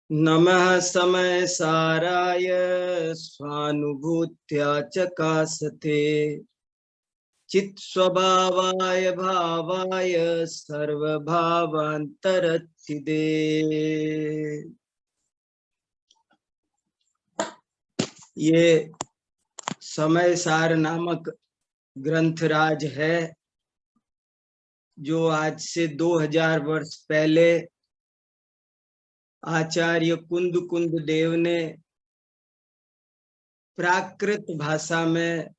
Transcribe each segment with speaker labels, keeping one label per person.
Speaker 1: नमः समय साराय स्वानुभूत्या चकासते चित् स्वभावाय भावाय सर्वभावांतरस्थिते। ये समय सार नामक ग्रंथराज है जो आज से 2000 वर्ष पहले आचार्य कुंद देव ने प्राकृत भाषा में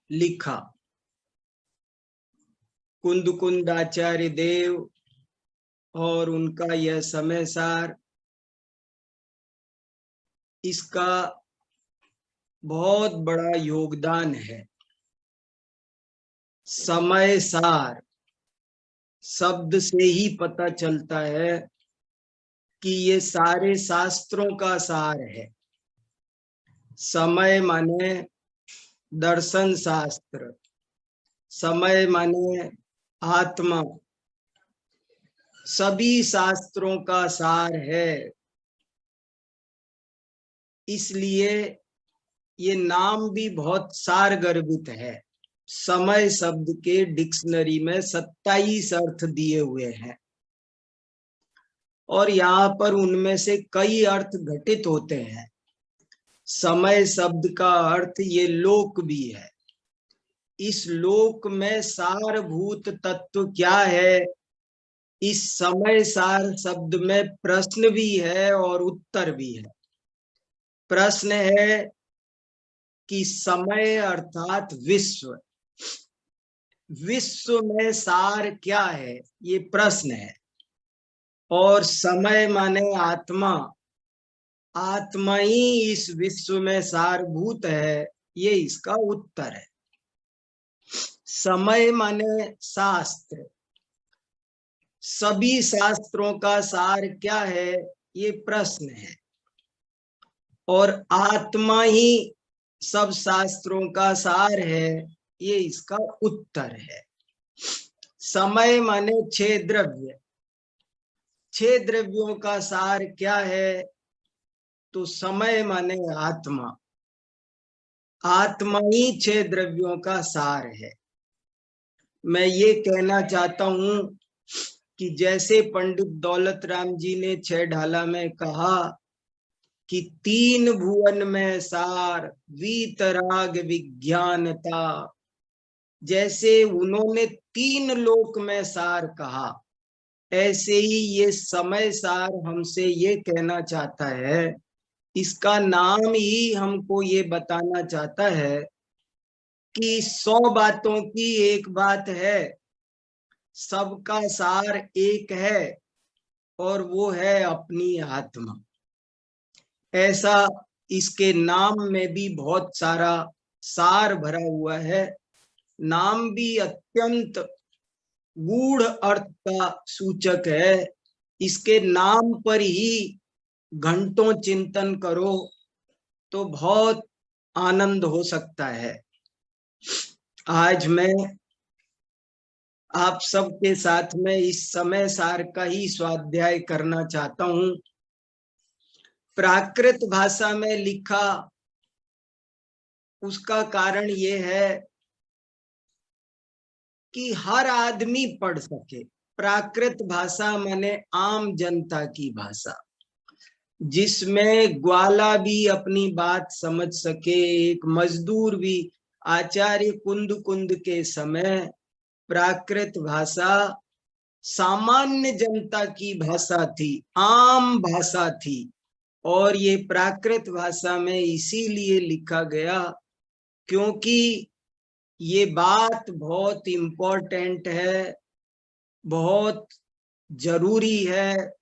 Speaker 1: लिखा। कुंद आचार्य देव और उनका यह समय सार, इसका बहुत बड़ा योगदान है। समय सार शब्द से ही पता चलता है कि ये सारे शास्त्रों का सार है। समय माने दर्शन शास्त्र, समय माने आत्मा, सभी शास्त्रों का सार है। इसलिए ये नाम भी बहुत सार गर्भित है। समय शब्द के डिक्शनरी में 27 अर्थ दिए हुए हैं और यहाँ पर उनमें से कई अर्थ घटित होते हैं। समय शब्द का अर्थ ये लोक भी है। इस लोक में सारभूत तत्व क्या है? इस समय सार शब्द में प्रश्न भी है और उत्तर भी है। प्रश्न है कि समय अर्थात विश्व, विश्व में सार क्या है, ये प्रश्न है। और समय माने आत्मा, आत्मा ही इस विश्व में सारभूत है, ये इसका उत्तर है। समय माने शास्त्र, सभी शास्त्रों का सार क्या है, ये प्रश्न है। और आत्मा ही सब शास्त्रों का सार है, ये इसका उत्तर है। समय माने 6 द्रव्य, 6 द्रव्यों का सार क्या है? तो समय माने आत्मा, आत्मा ही 6 द्रव्यों का सार है। मैं ये कहना चाहता हूं कि जैसे पंडित दौलत राम जी ने 6 ढाला में कहा कि 3 भुवन में सार वीतराग विज्ञानता, जैसे उन्होंने 3 लोक में सार कहा, ऐसे ही ये समय सार हमसे ये कहना चाहता है, इसका नाम ही हमको ये बताना चाहता है कि 100 बातों की एक बात है, सबका सार एक है और वो है अपनी आत्मा। ऐसा इसके नाम में भी बहुत सारा सार भरा हुआ है। नाम भी अत्यंत गूढ़ अर्थ का सूचक है। इसके नाम पर ही घंटों चिंतन करो तो बहुत आनंद हो सकता है। आज मैं आप सबके साथ में इस समय सार का ही स्वाध्याय करना चाहता हूं। प्राकृत भाषा में लिखा, उसका कारण ये है कि हर आदमी पढ़ सके। प्राकृत भाषा माने आम जनता की भाषा, जिसमें ग्वाला भी अपनी बात समझ सके, एक मजदूर भी। आचार्य कुंद के समय प्राकृत भाषा सामान्य जनता की भाषा थी, आम भाषा थी। और ये प्राकृत भाषा में इसीलिए लिखा गया क्योंकि ये बात बहुत इम्पोर्टेंट है, बहुत जरूरी है।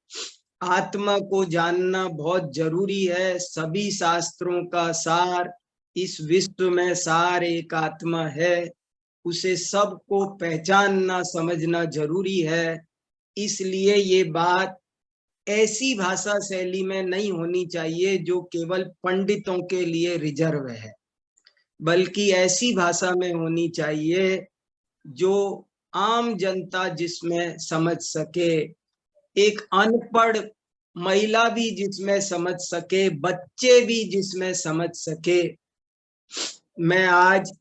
Speaker 1: आत्मा को जानना बहुत जरूरी है। सभी शास्त्रों का सार, इस विश्व में सार एक आत्मा है, उसे सबको पहचानना समझना जरूरी है। इसलिए ये बात ऐसी भाषा शैली में नहीं होनी चाहिए जो केवल पंडितों के लिए रिजर्व है, बल्कि ऐसी भाषा में होनी चाहिए जो आम जनता जिसमें समझ सके। एक अनपढ़ महिला भी जिसमें समझ सके, बच्चे भी जिसमें समझ सके। मैं आज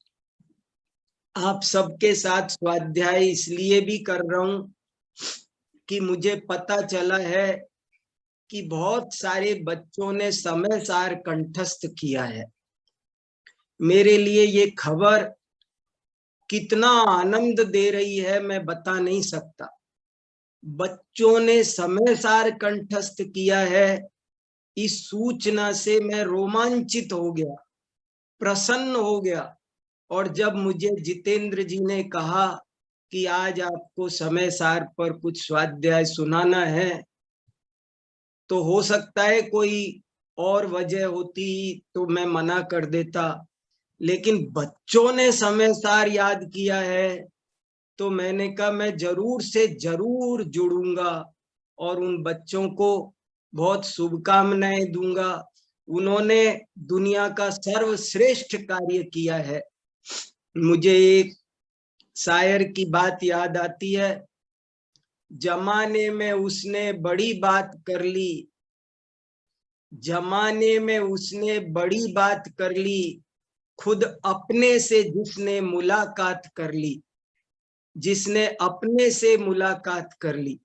Speaker 1: आप सबके साथ स्वाध्याय इसलिए भी कर रहा हूं कि मुझे पता चला है कि बहुत सारे बच्चों ने समय सार कंठस्थ किया है। मेरे लिए ये खबर कितना आनंद दे रही है मैं बता नहीं सकता। बच्चों ने समय सार कंठस्थ किया है, इस सूचना से मैं रोमांचित हो गया, प्रसन्न हो गया। और जब मुझे जितेंद्र जी ने कहा कि आज आपको समय सार पर कुछ स्वाध्याय सुनाना है, तो हो सकता है कोई और वजह होती तो मैं मना कर देता, लेकिन बच्चों ने समय सार याद किया है तो मैंने कहा मैं जरूर से जरूर जुड़ूंगा और उन बच्चों को बहुत शुभकामनाएं दूंगा। उन्होंने दुनिया का सर्वश्रेष्ठ कार्य किया है। मुझे एक शायर की बात याद आती है, जमाने में उसने बड़ी बात कर ली, जमाने में उसने बड़ी बात कर ली, खुद अपने से जिसने मुलाकात कर ली, जिसने अपने से मुलाकात कर ली।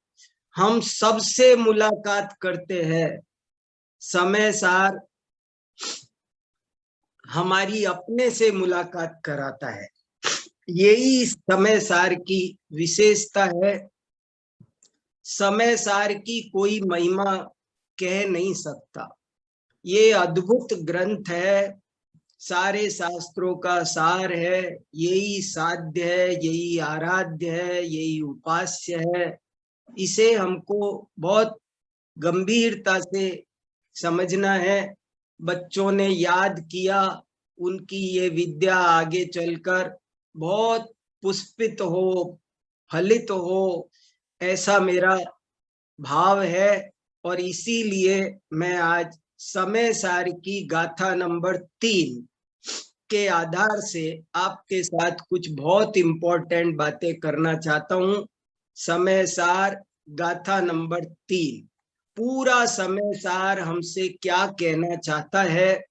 Speaker 1: हम सबसे मुलाकात करते हैं, समय सार हमारी अपने से मुलाकात कराता है। यही समय सार की विशेषता है। समय सार की कोई महिमा कह नहीं सकता। ये अद्भुत ग्रंथ है, सारे शास्त्रों का सार है, यही साध्य है, यही आराध्य है, यही उपास्य है। इसे हमको बहुत गंभीरता से समझना है। बच्चों ने याद किया, उनकी ये विद्या आगे चलकर बहुत पुष्पित हो, फलित हो, ऐसा मेरा भाव है। और इसीलिए मैं आज समय सार की गाथा नंबर 3 के आधार से आपके साथ कुछ बहुत इंपॉर्टेंट बातें करना चाहता हूं। समय सार गाथा नंबर 3, पूरा समय सार हमसे क्या कहना चाहता है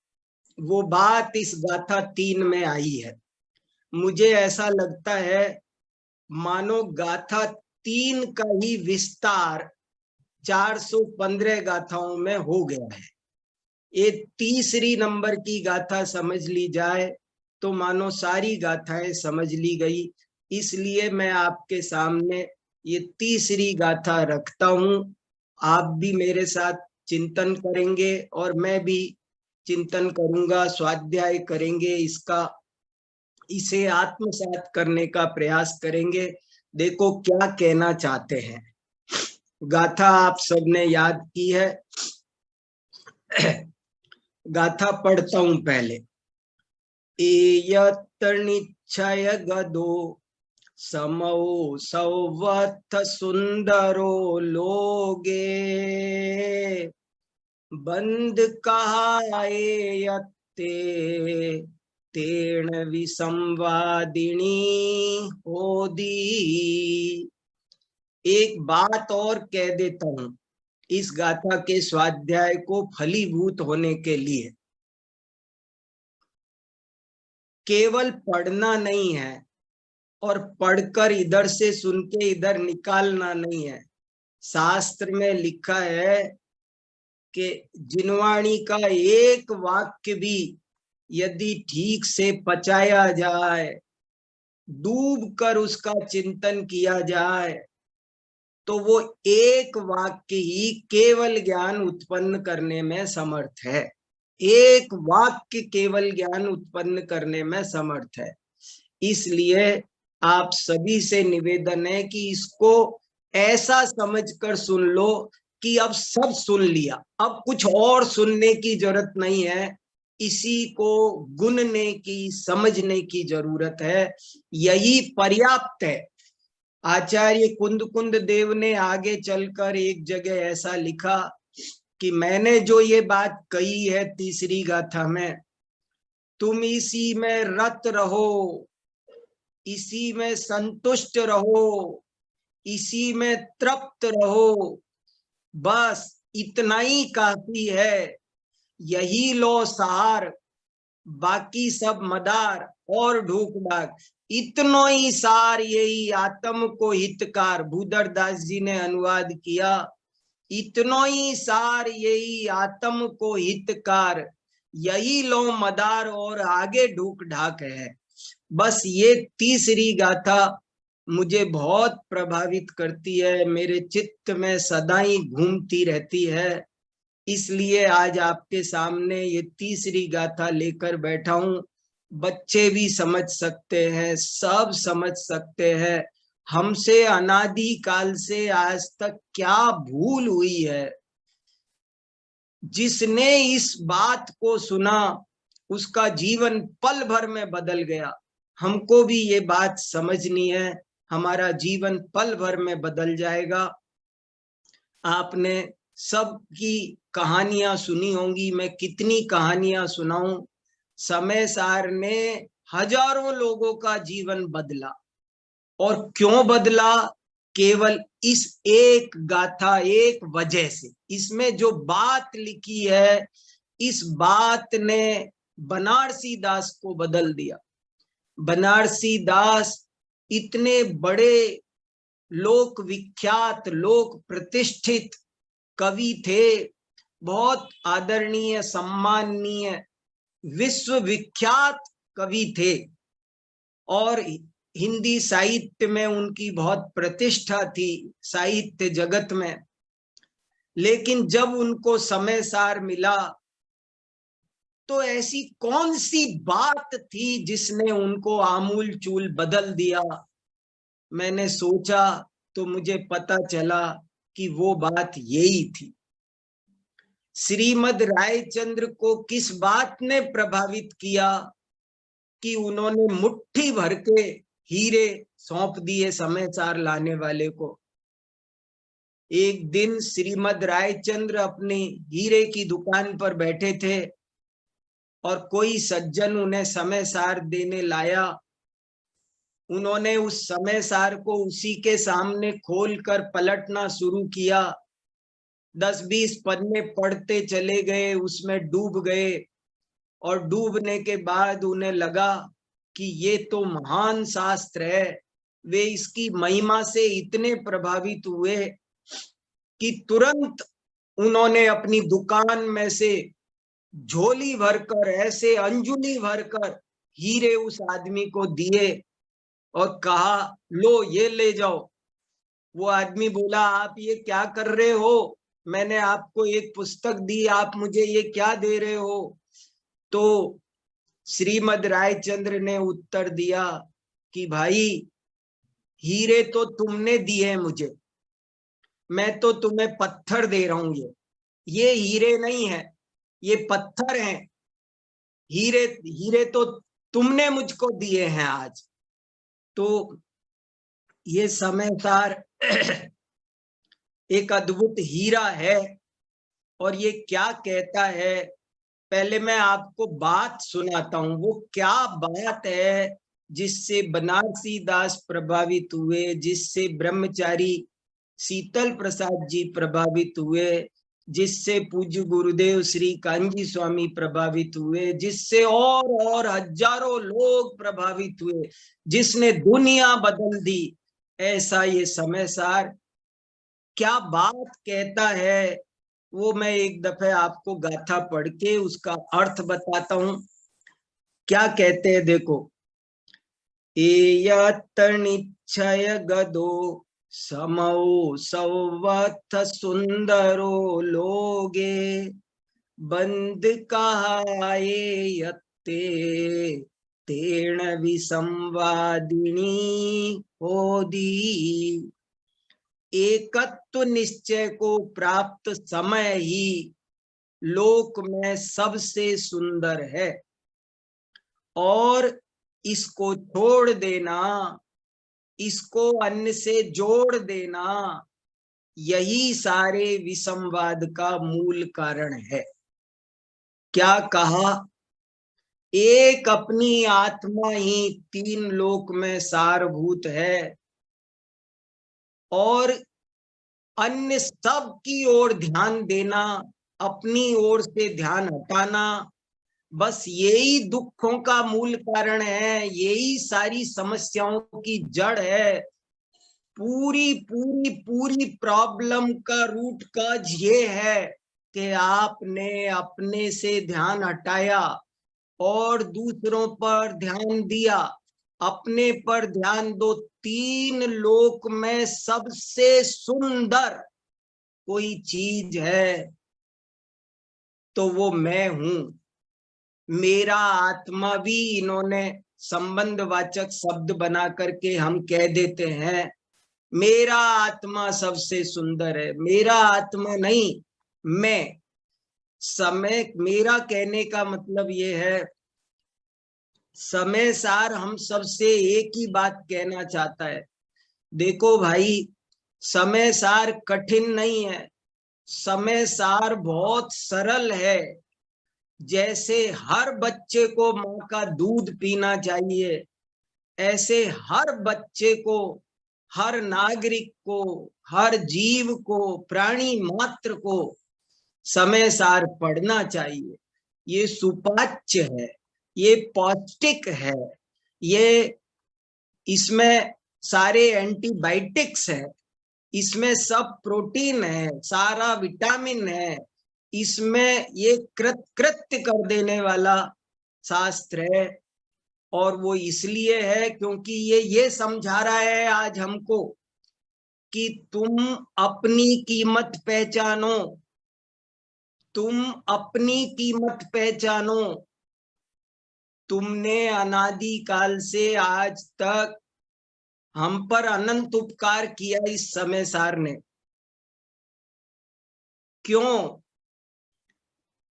Speaker 1: वो बात इस गाथा 3 में आई है। मुझे ऐसा लगता है मानो गाथा 3 का ही विस्तार 415 गाथाओं में हो गया है। ये तीसरी नंबर की गाथा समझ ली जाए तो मानो सारी गाथाएं समझ ली गई। इसलिए मैं आपके सामने ये तीसरी गाथा रखता हूं। आप भी मेरे साथ चिंतन करेंगे और मैं भी चिंतन करूंगा, स्वाध्याय करेंगे इसका, इसे आत्मसात करने का प्रयास करेंगे। देखो क्या कहना चाहते हैं। गाथा आप सबने याद की है। गाथा पढ़ता हूं पहले। एयत्तनिच्छय गदो समौ सौवत्थ सुंदरो लोगे, बंद कहायते तेण विसंवादिनी होदी। एक बात और कह देता हूं इस गाथा के स्वाध्याय को फलीभूत होने के लिए। केवल पढ़ना नहीं है और पढ़कर इधर से सुन के इधर निकालना नहीं है। शास्त्र में लिखा है कि जिनवाणी का एक वाक्य भी यदि ठीक से पचाया जाए, डूब कर उसका चिंतन किया जाए, तो वो एक वाक्य ही केवल ज्ञान उत्पन्न करने में समर्थ है। एक वाक्य केवल ज्ञान उत्पन्न करने में समर्थ है। इसलिए आप सभी से निवेदन है कि इसको ऐसा समझकर सुन लो कि अब सब सुन लिया, अब कुछ और सुनने की जरूरत नहीं है। इसी को गुनने की, समझने की जरूरत है, यही पर्याप्त है। आचार्य कुंद कुंद देव ने आगे चलकर एक जगह ऐसा लिखा कि मैंने जो ये बात कही है तीसरी गाथा में, तुम इसी में रत रहो, इसी में संतुष्ट रहो, इसी में तृप्त रहो, बस इतना ही काफी है, यही लो सार, बाकी सब मदार और ढूक डाक। इतनो ही सार यही आत्म को हितकार, भूधर दास जी ने अनुवाद किया। इतनो ही सार यही आत्म को हितकार, यही लो मदार और आगे ढूक ढाक है। बस ये तीसरी गाथा मुझे बहुत प्रभावित करती है, मेरे चित्त में सदा ही घूमती रहती है। इसलिए आज आपके सामने ये तीसरी गाथा लेकर बैठा हूं। बच्चे भी समझ सकते हैं, सब समझ सकते हैं, हमसे अनादि काल से आज तक क्या भूल हुई है। जिसने इस बात को सुना उसका जीवन पल भर में बदल गया। हमको भी ये बात समझनी है, हमारा जीवन पल भर में बदल जाएगा। आपने सबकी कहानियां सुनी होंगी, मैं कितनी कहानियां सुनाऊं। समय सार ने हजारों लोगों का जीवन बदला, और क्यों बदला? केवल इस एक गाथा, एक वजह से। इसमें जो बात लिखी है, इस बात ने बनारसी दास को बदल दिया। बनारसी दास इतने बड़े लोक विख्यात, लोक प्रतिष्ठित कवि थे, बहुत आदरणीय, सम्माननीय, विश्व विख्यात कवि थे, और हिंदी साहित्य में उनकी बहुत प्रतिष्ठा थी, साहित्य जगत में। लेकिन जब उनको समय सार मिला तो ऐसी कौन सी बात थी जिसने उनको आमूल चूल बदल दिया? मैंने सोचा तो मुझे पता चला कि वो बात यही थी। श्रीमद रायचंद्र को किस बात ने प्रभावित किया कि उन्होंने मुट्ठी भर के हीरे सौंप दिए समय सार लाने वाले को। एक दिन श्रीमद रायचंद्र अपनी हीरे की दुकान पर बैठे थे और कोई सज्जन उन्हें समय सार देने लाया। उन्होंने उस समय सार को उसी के सामने खोलकर पलटना शुरू किया। 10-20 पन्ने पढ़ते चले गए, उसमें डूब गए, और डूबने के बाद उन्हें लगा कि ये तो महान शास्त्र है। वे इसकी महिमा से इतने प्रभावित हुए कि तुरंत उन्होंने अपनी दुकान में से झोली भरकर, ऐसे अंजुली भरकर हीरे उस आदमी को दिए और कहा, लो ये ले जाओ। वो आदमी बोला, आप ये क्या कर रहे हो? मैंने आपको एक पुस्तक दी, आप मुझे ये क्या दे रहे हो? तो श्रीमद रायचंद्र ने उत्तर दिया कि भाई, हीरे तो तुमने दिए मुझे, मैं तो तुम्हें पत्थर दे रहा हूं। ये हीरे नहीं है, ये पत्थर हैं। हीरे हीरे तो तुमने मुझको दिए हैं आज। तो ये समय सार एक अद्भुत हीरा है। और ये क्या कहता है, पहले मैं आपको बात सुनाता हूं। वो क्या बात है जिससे बनारसी दास प्रभावित हुए, जिससे ब्रह्मचारी शीतल प्रसाद जी प्रभावित हुए, जिससे पूज्य गुरुदेव श्री कांजी स्वामी प्रभावित हुए, जिससे और हजारों लोग प्रभावित हुए, जिसने दुनिया बदल दी। ऐसा ये समय सार क्या बात कहता है, वो मैं एक दफे आपको गाथा पढ़ के उसका अर्थ बताता हूं। क्या कहते हैं देखो, एयतनिच्छय गदो समौ सौवथ सुंदरो लोगे, बंद कहाये यत्ते तेण विसंवादिनी होदी। एकत्व निश्चय को प्राप्त समय ही लोक में सबसे सुंदर है, और इसको छोड़ देना, इसको अन्य से जोड़ देना, यही सारे विसंवाद का मूल कारण है। क्या कहा? एक अपनी आत्मा ही 3 लोक में सारभूत है, और अन्य सब की ओर ध्यान देना, अपनी ओर से ध्यान हटाना, बस यही दुखों का मूल कारण है, यही सारी समस्याओं की जड़ है। पूरी पूरी पूरी प्रॉब्लम का रूट काज ये है कि आपने अपने से ध्यान हटाया और दूसरों पर ध्यान दिया। अपने पर ध्यान दो। तीन लोक में सबसे सुंदर कोई चीज है तो वो मैं हूं। मेरा आत्मा भी इन्होंने संबंधवाचक शब्द बना करके हम कह देते हैं, मेरा आत्मा सबसे सुंदर है। मेरा आत्मा नहीं, मैं। समय, मेरा कहने का मतलब ये है, समय सार हम सबसे एक ही बात कहना चाहता है। देखो भाई, समय सार कठिन नहीं है, समय सार बहुत सरल है। जैसे हर बच्चे को माँ का दूध पीना चाहिए, ऐसे हर बच्चे को, हर नागरिक को, हर जीव को, प्राणी मात्र को समय सार पढ़ना चाहिए। ये सुपाच्य है, ये पौष्टिक है, ये, इसमें सारे एंटीबायोटिक्स है, इसमें सब प्रोटीन है, सारा विटामिन है, इसमें ये कृत्य कर देने वाला शास्त्र है। और वो इसलिए है क्योंकि ये समझा रहा है आज हमको कि तुम अपनी कीमत पहचानो, तुम अपनी कीमत पहचानो। तुमने अनादि काल से आज तक हम पर अनंत उपकार किया इस समय सार ने। क्यों?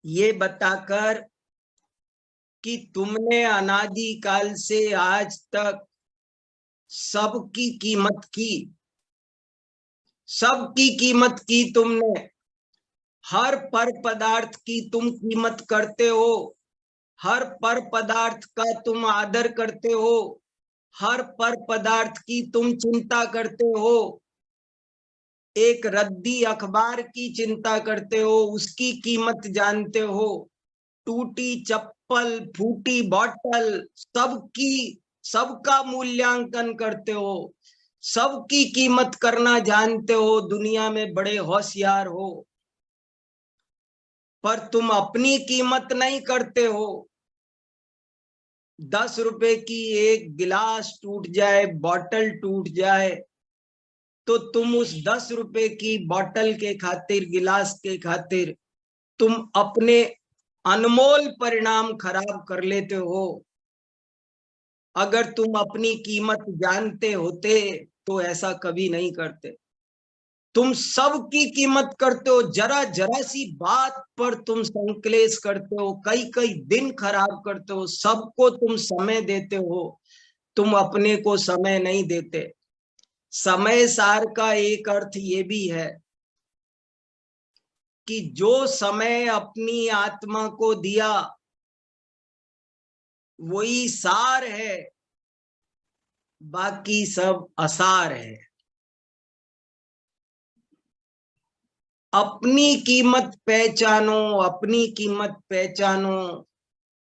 Speaker 1: ये बताकर कि तुमने अनादि काल से आज तक सबकी कीमत की, सबकी कीमत की तुमने। हर पर पदार्थ की तुम कीमत करते हो, हर पर पदार्थ का तुम आदर करते हो, हर पर पदार्थ की तुम चिंता करते हो। एक रद्दी अखबार की चिंता करते हो, उसकी कीमत जानते हो। टूटी चप्पल, फूटी बोतल, सबकी, सबका मूल्यांकन करते हो, सबकी कीमत करना जानते हो, दुनिया में बड़े होशियार हो। पर तुम अपनी कीमत नहीं करते हो। 10 रुपए की एक गिलास टूट जाए, बोतल टूट जाए, तो तुम उस 10 रुपए की बोतल के खातिर, गिलास के खातिर तुम अपने अनमोल परिणाम खराब कर लेते हो। अगर तुम अपनी कीमत जानते होते तो ऐसा कभी नहीं करते। तुम सबकी कीमत करते हो, जरा जरा सी बात पर तुम संकलेश करते हो, कई कई दिन खराब करते हो, सबको तुम समय देते हो, तुम अपने को समय नहीं देते। समय सार का एक अर्थ ये भी है कि जो समय अपनी आत्मा को दिया वही सार है, बाकी सब असार है। अपनी कीमत पहचानो, अपनी कीमत पहचानो।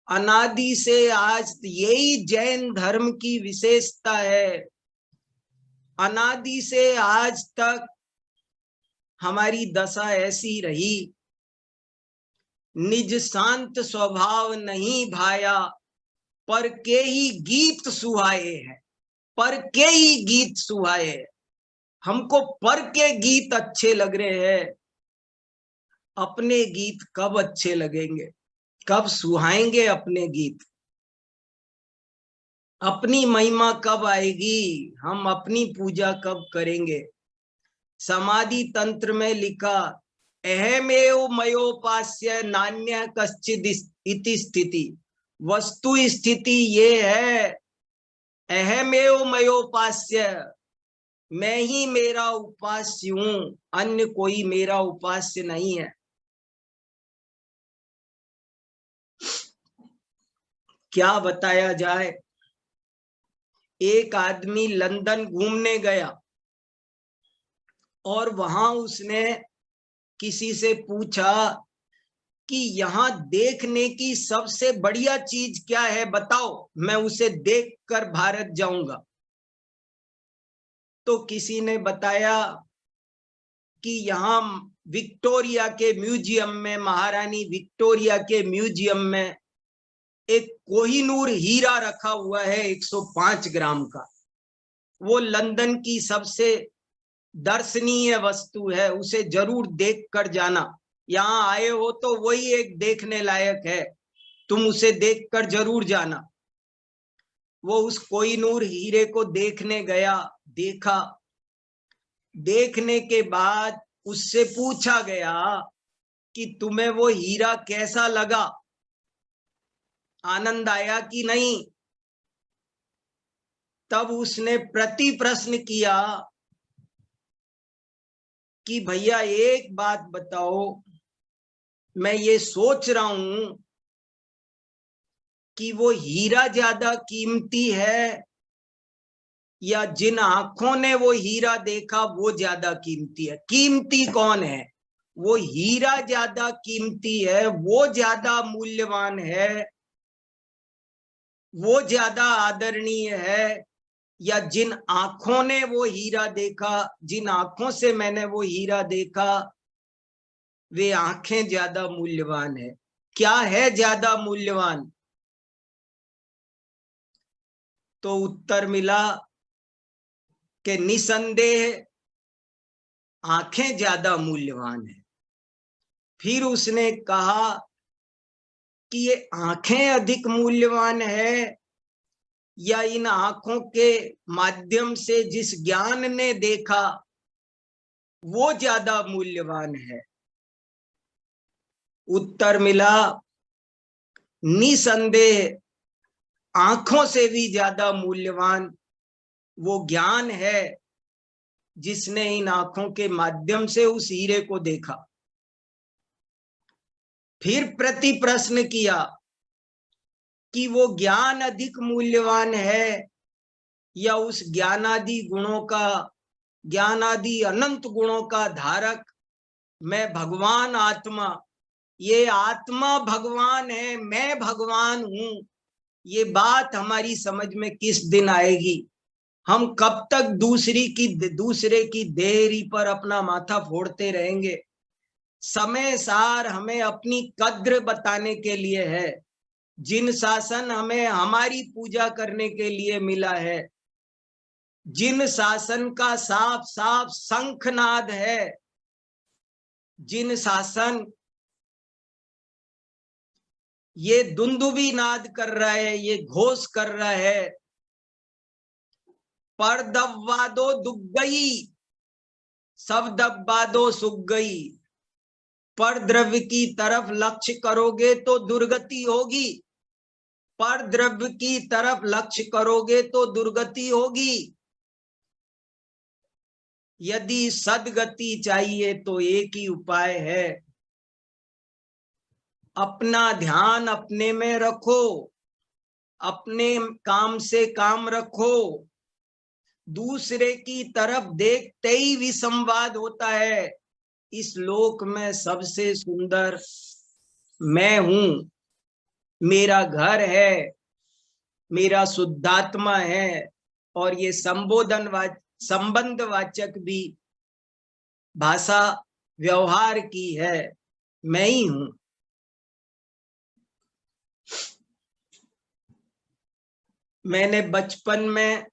Speaker 1: अनादि से आज यही जैन धर्म की विशेषता है। अनादि से आज तक हमारी दशा ऐसी रही, निज शांत स्वभाव नहीं भाया, पर के ही गीत सुहाए हैं, पर के ही गीत सुहाए हैं। हमको पर के गीत अच्छे लग रहे हैं, अपने गीत कब अच्छे लगेंगे, कब सुहाएंगे अपने गीत, अपनी महिमा कब आएगी, हम अपनी पूजा कब करेंगे। समाधि तंत्र में लिखा, अहमेव मयोपास्य नान्य कश्चिद इति स्थिति। वस्तु स्थिति ये है, अहमेव मयोपास्य, मैं ही मेरा उपास्य हूं, अन्य कोई मेरा उपास्य नहीं है। क्या बताया जाए। एक आदमी लंदन घूमने गया, और वहां उसने किसी से पूछा कि यहाँ देखने की सबसे बढ़िया चीज क्या है, बताओ, मैं उसे देखकर भारत जाऊंगा। तो किसी ने बताया कि यहाँ विक्टोरिया के म्यूजियम में, महारानी विक्टोरिया के म्यूजियम में एक कोहिनूर हीरा रखा हुआ है 105 ग्राम का। वो लंदन की सबसे दर्शनीय वस्तु है, उसे जरूर देख कर जाना। यहाँ आए हो तो वही एक देखने लायक है, तुम उसे देखकर जरूर जाना। वो उस कोहिनूर हीरे को देखने गया, देखा। देखने के बाद उससे पूछा गया कि तुम्हें वो हीरा कैसा लगा, आनंद आया कि नहीं। तब उसने प्रति प्रश्न किया कि भैया एक बात बताओ, मैं ये सोच रहा हूं कि वो हीरा ज्यादा कीमती है या जिन आंखों ने वो हीरा देखा वो ज्यादा कीमती है। कीमती कौन है? वो हीरा ज्यादा कीमती है, वो ज्यादा मूल्यवान है, वो ज्यादा आदरणीय है, या जिन आंखों ने वो हीरा देखा, जिन आंखों से मैंने वो हीरा देखा, वे आंखें ज्यादा मूल्यवान है? क्या है ज्यादा मूल्यवान? तो उत्तर मिला कि निसंदेह आंखें ज्यादा मूल्यवान है। फिर उसने कहा कि ये आंखें अधिक मूल्यवान है या इन आंखों के माध्यम से जिस ज्ञान ने देखा वो ज्यादा मूल्यवान है? उत्तर मिला निसंदेह आंखों से भी ज्यादा मूल्यवान वो ज्ञान है जिसने इन आंखों के माध्यम से उस हीरे को देखा। फिर प्रति प्रश्न किया कि वो ज्ञान अधिक मूल्यवान है या उस ज्ञानादि गुणों का, ज्ञानादि अनंत गुणों का धारक मैं भगवान आत्मा, ये आत्मा भगवान है, मैं भगवान हूं। ये बात हमारी समझ में किस दिन आएगी? हम कब तक दूसरे की देहरी पर अपना माथा फोड़ते रहेंगे? समय सार हमें अपनी कद्र बताने के लिए है। जिन शासन हमें हमारी पूजा करने के लिए मिला है, जिन शासन का साफ साफ शंखनाद है, जिन शासन ये दुंदुभी नाद कर रहा है, ये घोष कर रहा है, पर दब्बादो दुग गई, सब दब्बादो सुख गई। पर द्रव्य की तरफ लक्ष्य करोगे तो दुर्गति होगी, पर द्रव्य की तरफ लक्ष्य करोगे तो दुर्गति होगी। यदि सदगति चाहिए तो एक ही उपाय है, अपना ध्यान अपने में रखो, अपने काम से काम रखो। दूसरे की तरफ देखते ही विसंवाद होता है। इस लोक में सबसे सुंदर मैं हूं, मेरा घर है, मेरा शुद्धात्मा है, और ये संबंधवाचक भी भाषा व्यवहार की है, मैं ही हूं। मैंने बचपन में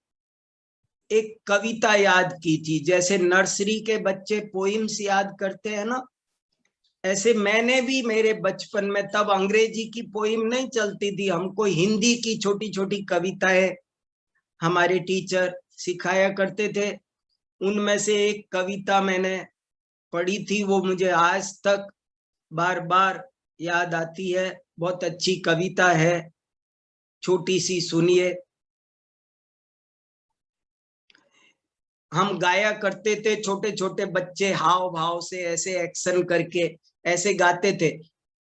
Speaker 1: एक कविता याद की थी, जैसे नर्सरी के बच्चे पोइम्स याद करते हैं ना, ऐसे मैंने भी मेरे बचपन में, तब अंग्रेजी की पोइम नहीं चलती थी, हमको हिंदी की छोटी छोटी कविताएं हमारे टीचर सिखाया करते थे। उनमें से एक कविता मैंने पढ़ी थी, वो मुझे आज तक बार बार याद आती है। बहुत अच्छी कविता है, छोटी सी, सुनिए। हम गाया करते थे, छोटे छोटे बच्चे हाव भाव से ऐसे एक्शन करके ऐसे गाते थे।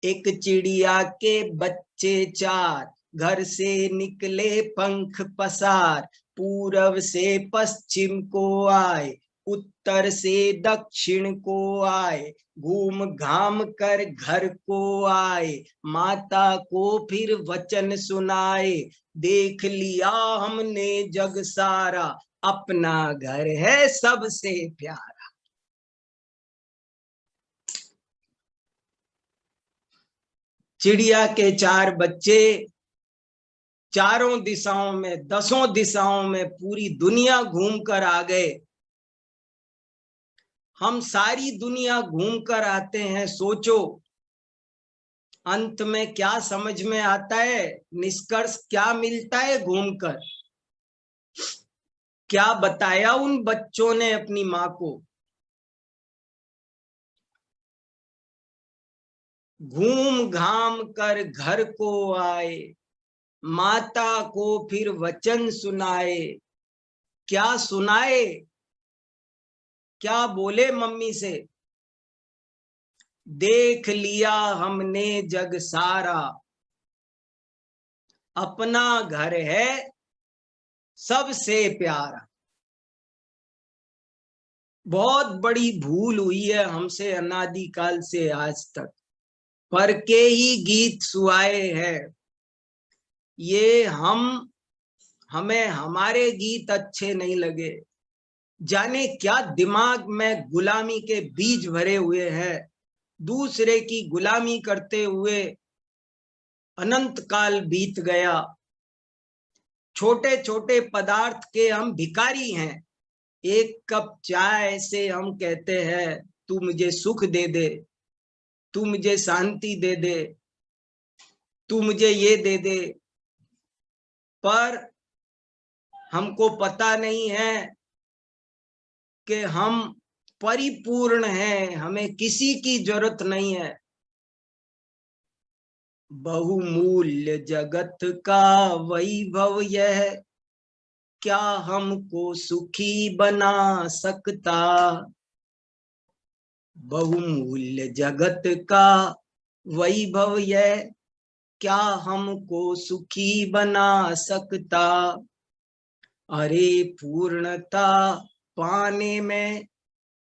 Speaker 1: एक चिड़िया के बच्चे चार, घर से निकले पंख पसार, पूरब से पश्चिम को आए, उत्तर से दक्षिण को आए, घूम घाम कर घर को आए, माता को फिर वचन सुनाए, देख लिया हमने जग सारा, अपना घर है सबसे प्यारा। चिड़िया के चार बच्चे चारों दिशाओं में, 10 दिशाओं में पूरी दुनिया घूम कर आ गए। हम सारी दुनिया घूम कर आते हैं, सोचो अंत में क्या समझ में आता है, निष्कर्ष क्या मिलता है घूमकर? क्या बताया उन बच्चों ने अपनी माँ को? घूम घाम कर घर को आए, माता को फिर वचन सुनाए। क्या सुनाए? क्या बोले मम्मी से? देख लिया हमने जग सारा, अपना घर है सबसे प्यारा। बहुत बड़ी भूल हुई है हमसे अनादिकाल से आज तक, पर के ही गीत सुहाए हैं। ये हमें हमारे गीत अच्छे नहीं लगे, जाने क्या दिमाग में गुलामी के बीज भरे हुए हैं। दूसरे की गुलामी करते हुए अनंत काल बीत गया। छोटे छोटे पदार्थ के हम भिखारी हैं। एक कप चाय से हम कहते हैं तू मुझे सुख दे दे, तू मुझे शांति दे दे, तू मुझे ये दे दे, पर हमको पता नहीं है कि हम परिपूर्ण हैं, हमें किसी की जरूरत नहीं है। बहुमूल्य जगत का वैभव यह, क्या हमको सुखी बना सकता? बहुमूल्य जगत का वैभव यह, क्या हमको सुखी बना सकता? अरे पूर्णता पाने में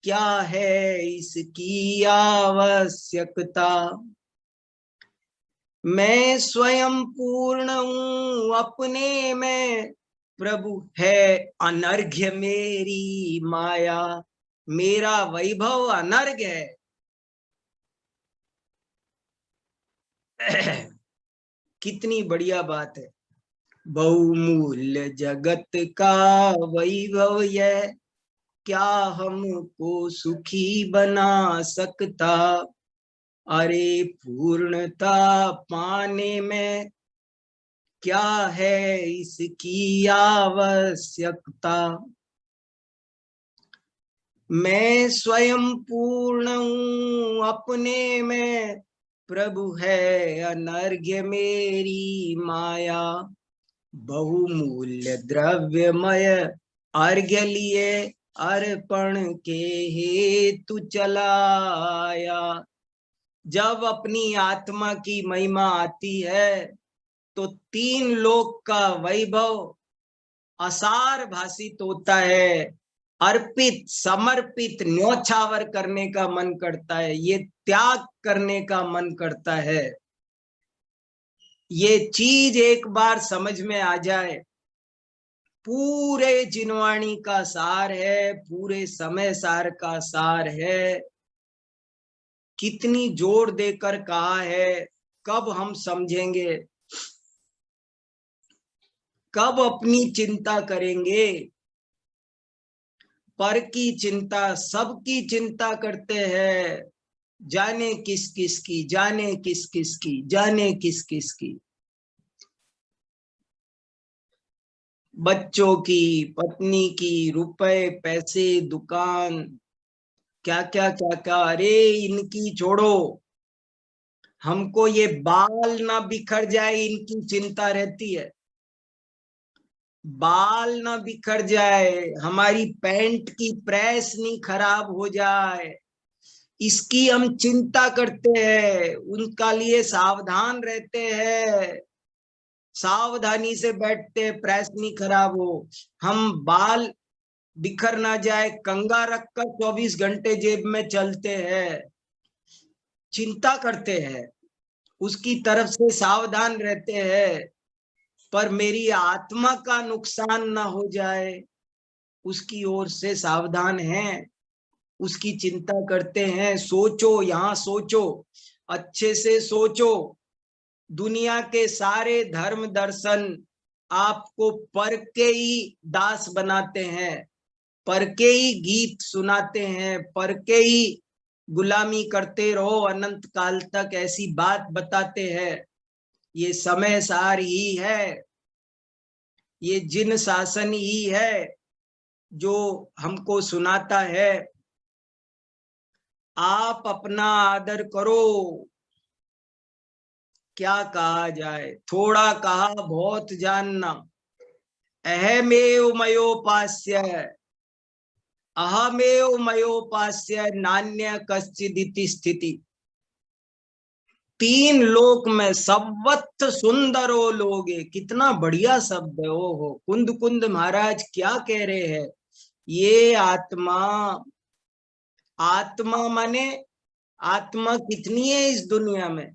Speaker 1: क्या है इसकी आवश्यकता? मैं स्वयं पूर्ण हूँ अपने में, प्रभु है अनर्घ्य मेरी माया। मेरा वैभव अनर्घ्य है। कितनी बढ़िया बात है। बहुमूल्य जगत का वैभव यह, क्या हमको सुखी बना सकता? अरे पूर्णता पाने में क्या है इसकी आवश्यकता? मैं स्वयं पूर्ण हूँ अपने में, प्रभु है अनर्घ्य मेरी माया। बहुमूल्य द्रव्यमय अर्घ्य लिए अर्पण के हेतु चलाया। जब अपनी आत्मा की महिमा आती है तो 3 लोक का वैभव असार भाषित होता है। अर्पित, समर्पित, न्योछावर करने का मन करता है, ये त्याग करने का मन करता है। ये चीज एक बार समझ में आ जाए, पूरे जिनवाणी का सार है, पूरे समय सार का सार है। कितनी जोर देकर कहा है, कब हम समझेंगे? कब अपनी चिंता करेंगे? पर की चिंता, सबकी चिंता करते हैं, जाने किस किस की, जाने किस किस की, जाने किस किस की। बच्चों की, पत्नी की, रुपए पैसे, दुकान, क्या क्या क्या क्या। अरे इनकी छोड़ो, हमको ये बाल ना बिखर जाए इनकी चिंता रहती है। बाल ना बिखर जाए, हमारी पैंट की प्रेस नहीं खराब हो जाए, इसकी हम चिंता करते हैं, उनका लिए सावधान रहते हैं, सावधानी से बैठते, प्रेस नहीं खराब हो। हम बाल बिखर ना जाए, कंगा रखकर 24 घंटे जेब में चलते हैं, चिंता करते हैं, उसकी तरफ से सावधान रहते हैं, पर मेरी आत्मा का नुकसान ना हो जाए उसकी ओर से सावधान हैं, उसकी चिंता करते हैं। सोचो, यहाँ सोचो, अच्छे से सोचो। दुनिया के सारे धर्म दर्शन आपको पर के ही दास बनाते हैं, पर के ही गीत सुनाते हैं, पर के ही गुलामी करते रहो अनंत काल तक, ऐसी बात बताते हैं। ये समय सार ही है, ये जिन शासन ही है जो हमको सुनाता है आप अपना आदर करो। क्या कहा जाए, थोड़ा कहा बहुत जानना। अहमेव मयोपास्य, अहमेव मयोपास्य, नान्य कश्चिदिति स्थिति। तीन लोक में सर्वत्र सुंदरो लोगे, कितना बढ़िया शब्द है। ओ हो, कुंद कुंद महाराज क्या कह रहे हैं। ये आत्मा, आत्मा माने आत्मा कितनी है इस दुनिया में,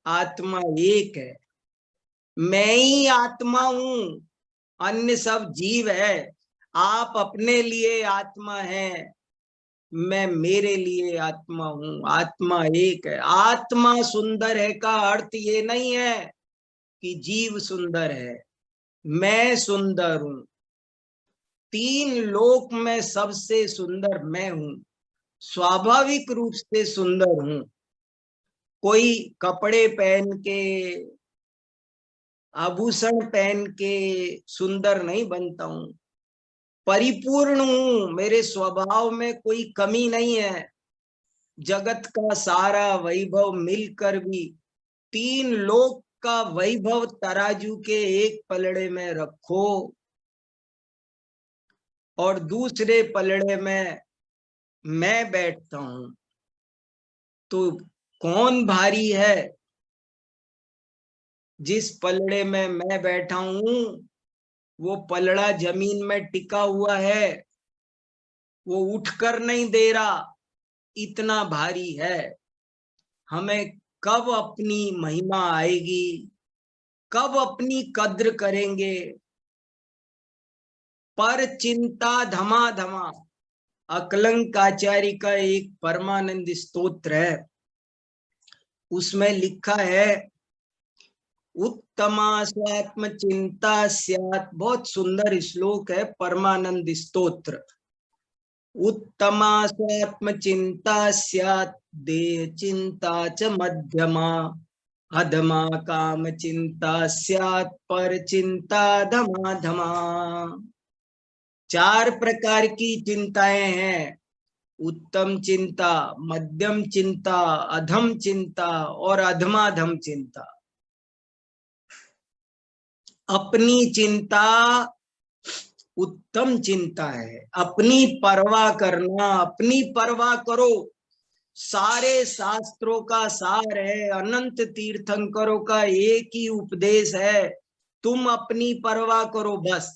Speaker 1: आत्मा एक है। मैं ही आत्मा हूं, अन्य सब जीव है। आप अपने लिए आत्मा है, मैं मेरे लिए आत्मा हूं। आत्मा एक है। आत्मा सुंदर है का अर्थ ये नहीं है कि जीव सुंदर है, मैं सुंदर हूं। तीन लोक में सबसे सुंदर मैं हूं, स्वाभाविक रूप से सुंदर हूं। कोई कपड़े पहन के, आभूषण पहन के सुंदर नहीं बनता हूं, परिपूर्ण हूं, मेरे स्वभाव में कोई कमी नहीं है। जगत का सारा वैभव मिलकर भी, तीन लोक का वैभव तराजू के एक पलड़े में रखो और दूसरे पलड़े में मैं बैठता हूं, तो कौन भारी है। जिस पलड़े में मैं बैठा हूं वो पलड़ा जमीन में टिका हुआ है, वो उठकर नहीं दे रहा, इतना भारी है। हमें कब अपनी महिमा आएगी, कब अपनी कद्र करेंगे। पर चिंता धमा, अकलंकाचार्य का एक परमानंद स्तोत्र है, उसमें लिखा है उत्तमा स्वात्म चिंता स्यात्। बहुत सुंदर श्लोक है, परमानंद स्तोत्र। उत्तमा स्वात्म चिंता स्यात्, देह चिंता च मध्यमा, अधमा काम चिंता स्यात्, पर चिंता धमा धमा। चार प्रकार की चिंताएं हैं, उत्तम चिंता, मध्यम चिंता, अधम चिंता और अधमाधम चिंता। अपनी चिंता उत्तम चिंता है, अपनी परवाह करना, अपनी परवाह करो। सारे शास्त्रों का सार है, अनंत तीर्थंकरों का एक ही उपदेश है, तुम अपनी परवाह करो बस,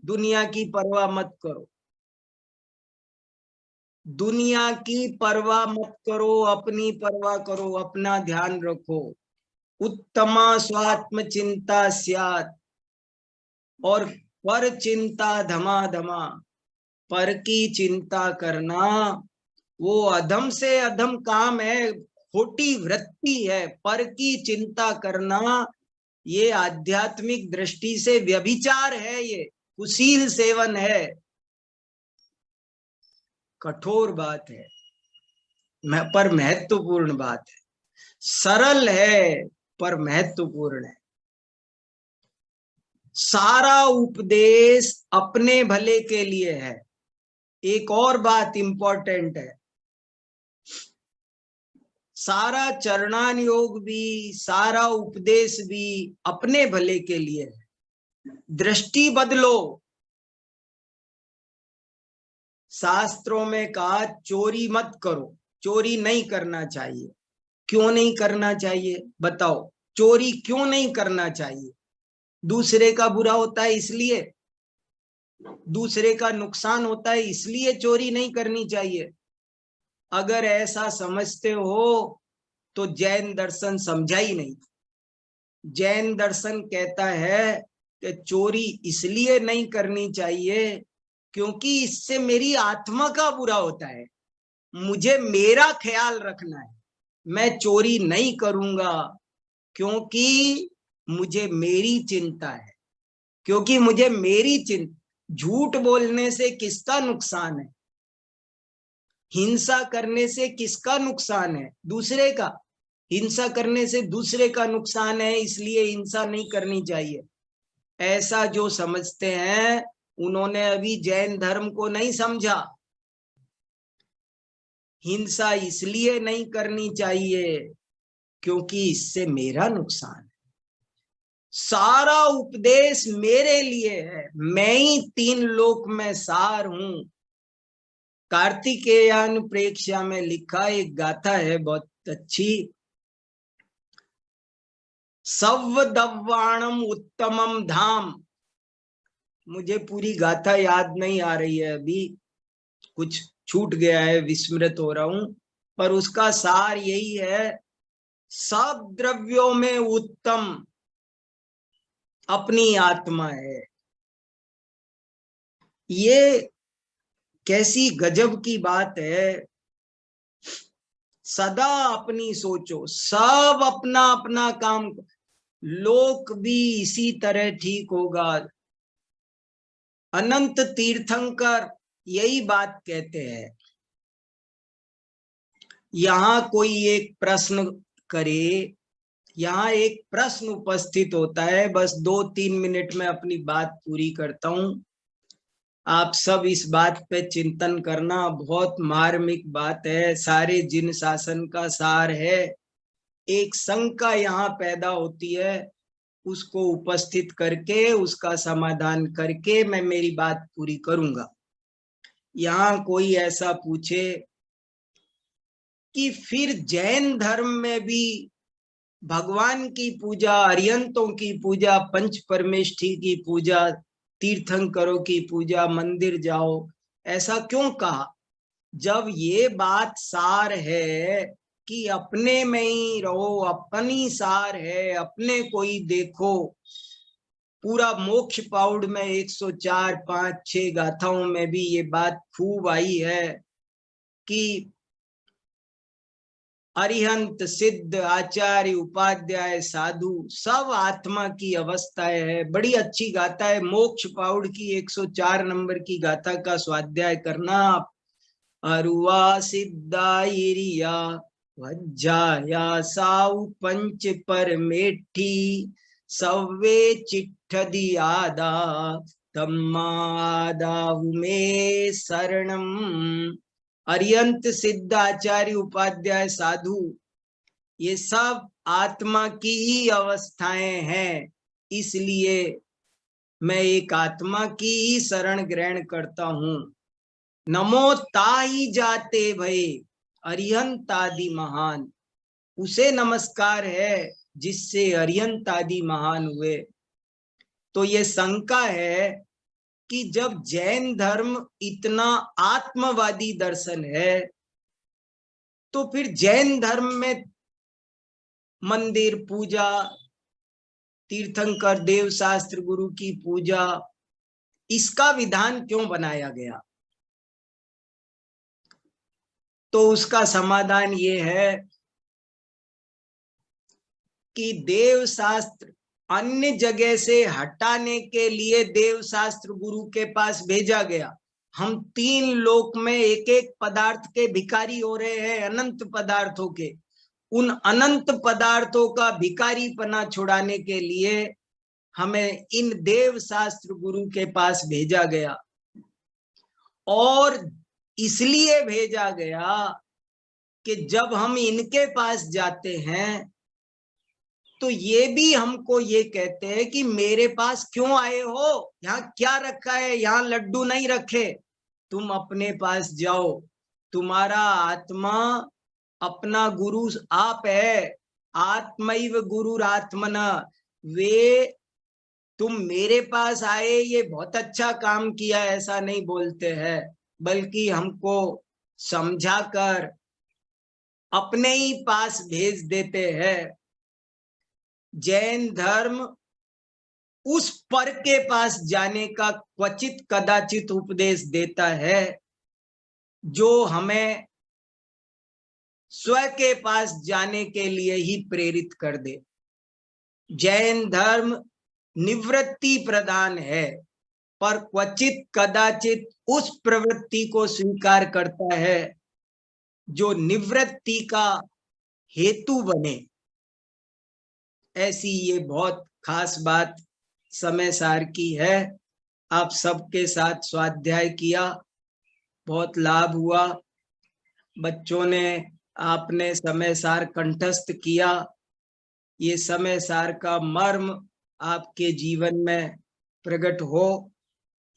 Speaker 1: दुनिया की परवाह मत करो। दुनिया की परवाह मत करो, अपनी परवाह करो, अपना ध्यान रखो। उत्तमा स्वात्म चिंता स्यात्, और पर चिंता धमा धमा, पर की चिंता करना वो अधम से अधम काम है, खोटी वृत्ति है। पर की चिंता करना ये आध्यात्मिक दृष्टि से व्यभिचार है, ये कुशील सेवन है। कठोर बात है पर महत्वपूर्ण बात है, सरल है पर महत्वपूर्ण है। सारा उपदेश अपने भले के लिए है। एक और बात इंपॉर्टेंट है, सारा चरणान योग भी, सारा उपदेश भी अपने भले के लिए है। दृष्टि बदलो। शास्त्रों में कहा चोरी मत करो, चोरी नहीं करना चाहिए। क्यों नहीं करना चाहिए बताओ, चोरी क्यों नहीं करना चाहिए। दूसरे का बुरा होता है इसलिए, दूसरे का नुकसान होता है इसलिए चोरी नहीं करनी चाहिए। अगर ऐसा समझते हो तो जैन दर्शन समझा ही नहीं। जैन दर्शन कहता है कि चोरी इसलिए नहीं करनी चाहिए क्योंकि इससे मेरी आत्मा का बुरा होता है, मुझे मेरा ख्याल रखना है, मैं चोरी नहीं करूंगा क्योंकि मुझे मेरी चिंता है, क्योंकि मुझे मेरी चिंता। झूठ बोलने से किसका नुकसान है? हिंसा करने से किसका नुकसान है? दूसरे का। हिंसा करने से दूसरे का नुकसान है, इसलिए हिंसा नहीं करनी चाहिए। ऐसा जो समझते हैं उन्होंने अभी जैन धर्म को नहीं समझा। हिंसा इसलिए नहीं करनी चाहिए क्योंकि इससे मेरा नुकसान है। सारा उपदेश मेरे लिए है, मैं ही तीन लोक में सार हूं। कार्तिकेयान प्रेक्षा में लिखा एक गाथा है बहुत अच्छी। सव्वदव्वाणम उत्तमम धाम। मुझे पूरी गाथा याद नहीं आ रही है अभी, कुछ छूट गया है, विस्मृत हो रहा हूं, पर उसका सार यही है, सब द्रव्यों में उत्तम अपनी आत्मा है। ये कैसी गजब की बात है। सदा अपनी सोचो, सब अपना अपना काम, लोक भी इसी तरह ठीक होगा। अनंत तीर्थंकर यही बात कहते हैं। यहां कोई एक प्रश्न करे, यहाँ एक प्रश्न उपस्थित होता है, बस 2-3 मिनट में अपनी बात पूरी करता हूं। आप सब इस बात पे चिंतन करना, बहुत मार्मिक बात है, सारे जिन शासन का सार है। एक शंका यहाँ पैदा होती है, उसको उपस्थित करके उसका समाधान करके मैं मेरी बात पूरी करूंगा। यहाँ कोई ऐसा पूछे कि फिर जैन धर्म में भी भगवान की पूजा, अरियंतों की पूजा, पंच परमेष्ठी की पूजा, तीर्थंकरों की पूजा, मंदिर जाओ, ऐसा क्यों कहा? जब ये बात सार है कि अपने में ही रहो, अपनी सार है, अपने को ही देखो। पूरा मोक्ष पाउड में 104, 5, 6 गाथाओं में भी ये बात खूब आई है कि अरिहंत, सिद्ध, आचार्य, उपाध्याय, साधु सब आत्मा की अवस्थाएं है। बड़ी अच्छी गाथा है, मोक्ष पाउड की 104 नंबर की गाथा का स्वाध्याय करना। अरुआ सिद्धाइरिया वज्जाया साउ पंच परमेठी सव्वे चिट्ठदी आदा तम्मादाहु में शरणम। अरियंत, सिद्ध, आचार्य, उपाध्याय, साधु ये सब आत्मा की ही अवस्थाएं हैं, इसलिए मैं एक आत्मा की ही शरण ग्रहण करता हूं। नमो ताई जाते भये अरिहंत आदि महान। उसे नमस्कार है जिससे अरिहंत आदि महान हुए। तो ये शंका है कि जब जैन धर्म इतना आत्मवादी दर्शन है तो फिर जैन धर्म में मंदिर पूजा, तीर्थंकर, देव शास्त्र गुरु की पूजा, इसका विधान क्यों बनाया गया? तो उसका समाधान ये है कि देव शास्त्र अन्य जगह से हटाने के लिए देव शास्त्र गुरु के पास भेजा गया। हम 3 लोक में एक एक पदार्थ के भिखारी हो रहे हैं, अनंत पदार्थों के। उन अनंत पदार्थों का भिखारीपना छुड़ाने के लिए हमें इन देव शास्त्र गुरु के पास भेजा गया। और इसलिए भेजा गया कि जब हम इनके पास जाते हैं तो ये भी हमको ये कहते हैं कि मेरे पास क्यों आए हो, यहाँ क्या रखा है, यहाँ लड्डू नहीं रखे, तुम अपने पास जाओ, तुम्हारा आत्मा अपना गुरु आप है। आत्मैव गुरुरात्मना। वे तुम मेरे पास आए, ये बहुत अच्छा काम किया, ऐसा नहीं बोलते हैं, बल्कि हमको समझाकर अपने ही पास भेज देते हैं। जैन धर्म उस पर के पास जाने का क्वचित कदाचित उपदेश देता है जो हमें स्व के पास जाने के लिए ही प्रेरित कर दे। जैन धर्म निवृत्ति प्रदान है, पर क्वचित कदाचित उस प्रवृत्ति को स्वीकार करता है जो निवृत्ति का हेतु बने। ऐसी ये बहुत खास बात समय सार की है। आप सबके साथ स्वाध्याय किया, बहुत लाभ हुआ। बच्चों ने, आपने समय सार कंठस्थ किया। ये समय सार का मर्म आपके जीवन में प्रकट हो,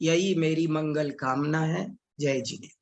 Speaker 1: यही मेरी मंगल कामना है। जय जिनेन्द्र।